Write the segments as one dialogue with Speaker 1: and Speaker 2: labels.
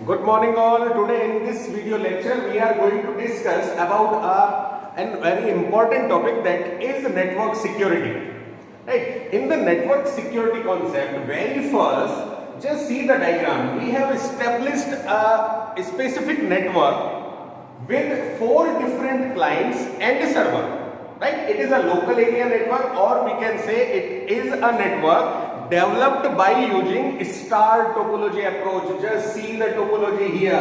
Speaker 1: Good morning all. Today in this video lecture we are going to discuss about a very important topic, that is network security. Right? In the network security concept, very first, just see the diagram. We have established a specific network with 4 different clients and a server. Right? It is a local area network, or we can say it is a network developed by using star topology approach. Just see the topology here.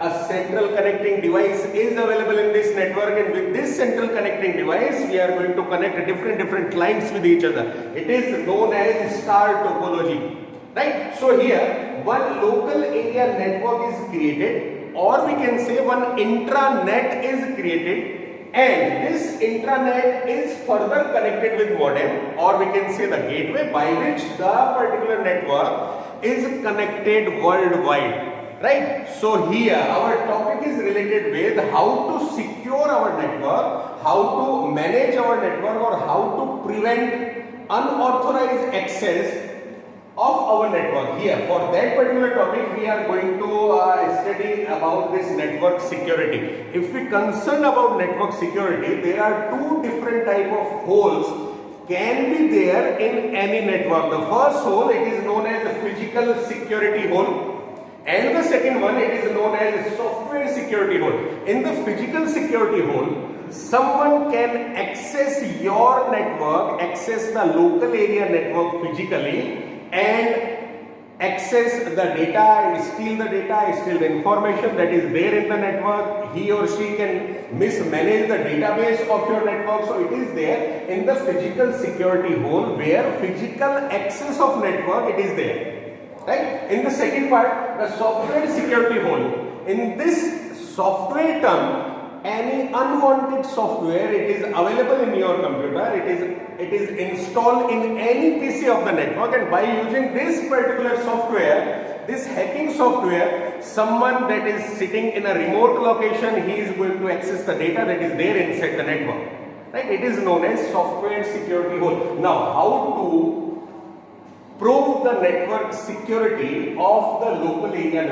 Speaker 1: A central connecting device is available in this network, and with this central connecting device we are going to connect different clients with each other. It is known as star topology. Right? So here one local area network is created, or we can say one intranet is created, and this intranet is further connected with modem, or we can say the gateway by which the particular network is connected worldwide. Right? So here our topic is related with how to secure our network, how to manage our network, or how to prevent unauthorized access of our network. Here for that particular topic we are going to study about this network security. If we concern about network security, there are 2 different type of holes can be there in any network. The first hole, it is known as the physical security hole, and the second one, it is known as software security hole. In the physical security hole, someone can access your network, access the local area network physically, and access the data and steal the data, steal the information that is there in the network. He or she can mismanage the database of your network. So it is there in the physical security hole, where physical access of network, it is there. Right? In the second part, the software security hole. In this software term, any unwanted software, it is available in your computer, it is installed in any PC of the network, and by using this particular software, this hacking software, someone that is sitting in a remote location, he is going to access the data that is there inside the network. Right? It is known as software security hole. Now, how to prove the network security of the local area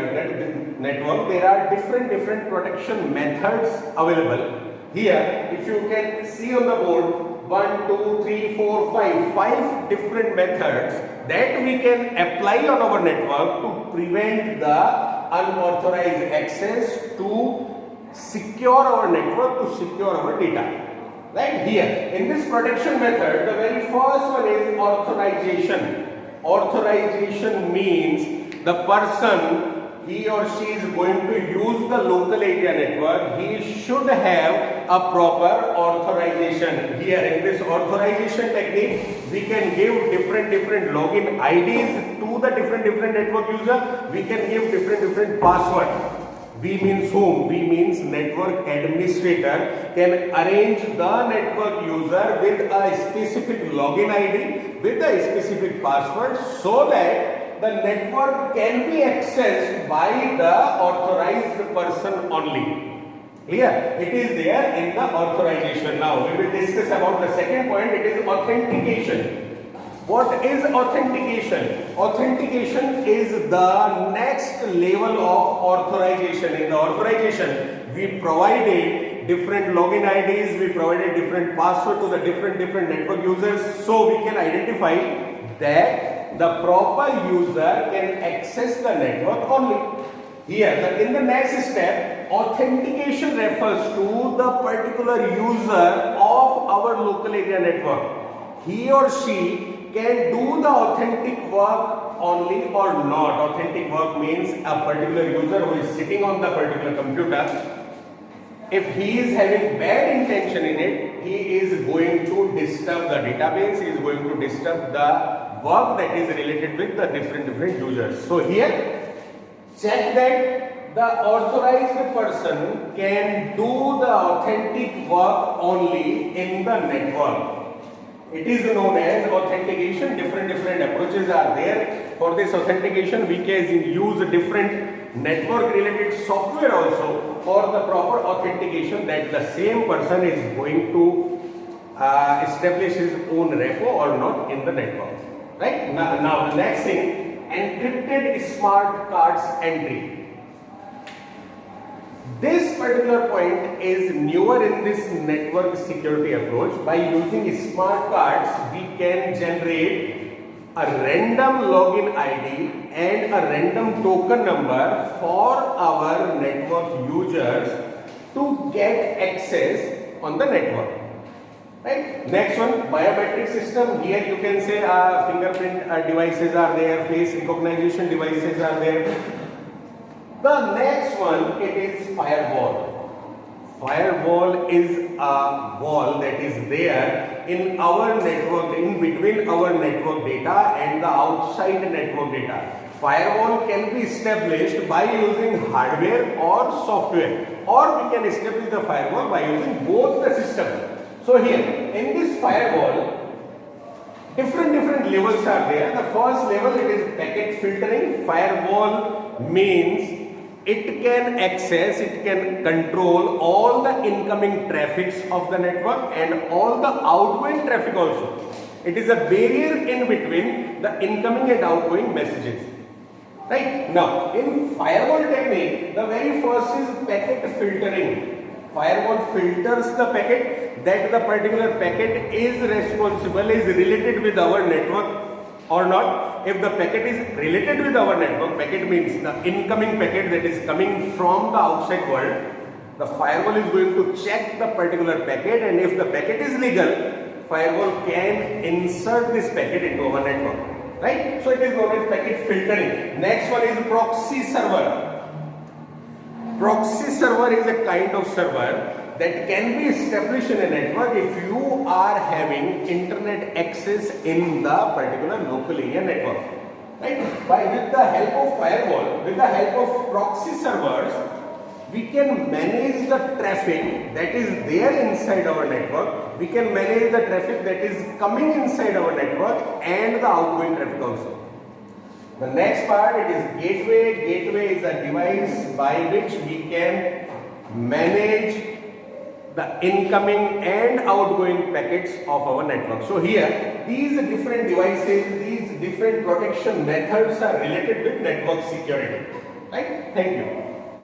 Speaker 1: network? There are different protection methods available. Here, if you can see on the board, 1, 2, 3, 4, 5 different methods that we can apply on our network to prevent the unauthorized access, to secure our network, to secure our data. Right? Here, in this protection method, the very first one is authorization. Authorization means the person, he or she is going to use the local area network, he should have a proper authorization. Here in this authorization technique, we can give different login IDs to the different network user. We can give different password. We means whom? We means network administrator can arrange the network user with a specific login ID, with a specific password, so that the network can be accessed by the authorized person only. Clear? It is there in the authorization. Now we will discuss about the second point. It is authentication. What is authentication? Authentication is the next level of authorization. In the authorization, we provided different login IDs, we provided different password to the different network users, so we can identify that the proper user can access the network only. Here, in the next step, authentication refers to the particular user of our local area network. He or she can do the authentic work only or not. Authentic work means a particular user who is sitting on the particular computer, if he is having bad intention in it, he is going to disturb the database, he is going to disturb the work that is related with the different users. So here, check that the authorized person can do the authentic work only in the network. It is known as authentication. Different approaches are there. For this authentication, we can use different network related software also for the proper authentication, that the same person is going to establish his own repo or not in the network. Right? Now the next thing, encrypted smart cards entry. This particular point is newer in this network security approach. By using smart cards, we can generate a random login ID and a random token number for our network users to get access on the network. Right? Next one, biometric system. Here you can say fingerprint devices are there, face recognition devices are there. The next one, it is firewall. Firewall is a wall that is there in our network, in between our network data and the outside network data. Firewall can be established by using hardware or software, or we can establish the firewall by using both the systems. So here, in this firewall, different levels are there. The first level, it is packet filtering. Firewall means it can access, it can control all the incoming traffics of the network and all the outgoing traffic also. It is a barrier in between the incoming and outgoing messages. Right? Now, in firewall technique, the very first is packet filtering. Firewall filters the packet, that the particular packet is responsible, is related with our network or not. If the packet is related with our network, packet means the incoming packet that is coming from the outside world, the firewall is going to check the particular packet, and if the packet is legal, firewall can insert this packet into our network. Right? So it is known as packet filtering. Next one is proxy server. Proxy server is a kind of server that can be established in a network if you are having internet access in the particular local area network. Right? With the help of firewall, with the help of proxy servers, we can manage the traffic that is there inside our network. We can manage the traffic that is coming inside our network and the outgoing traffic also. The next part, it is gateway. Gateway is a device by which we can manage the incoming and outgoing packets of our network. So here, these different devices, these different protection methods are related with network security. Right? Thank you.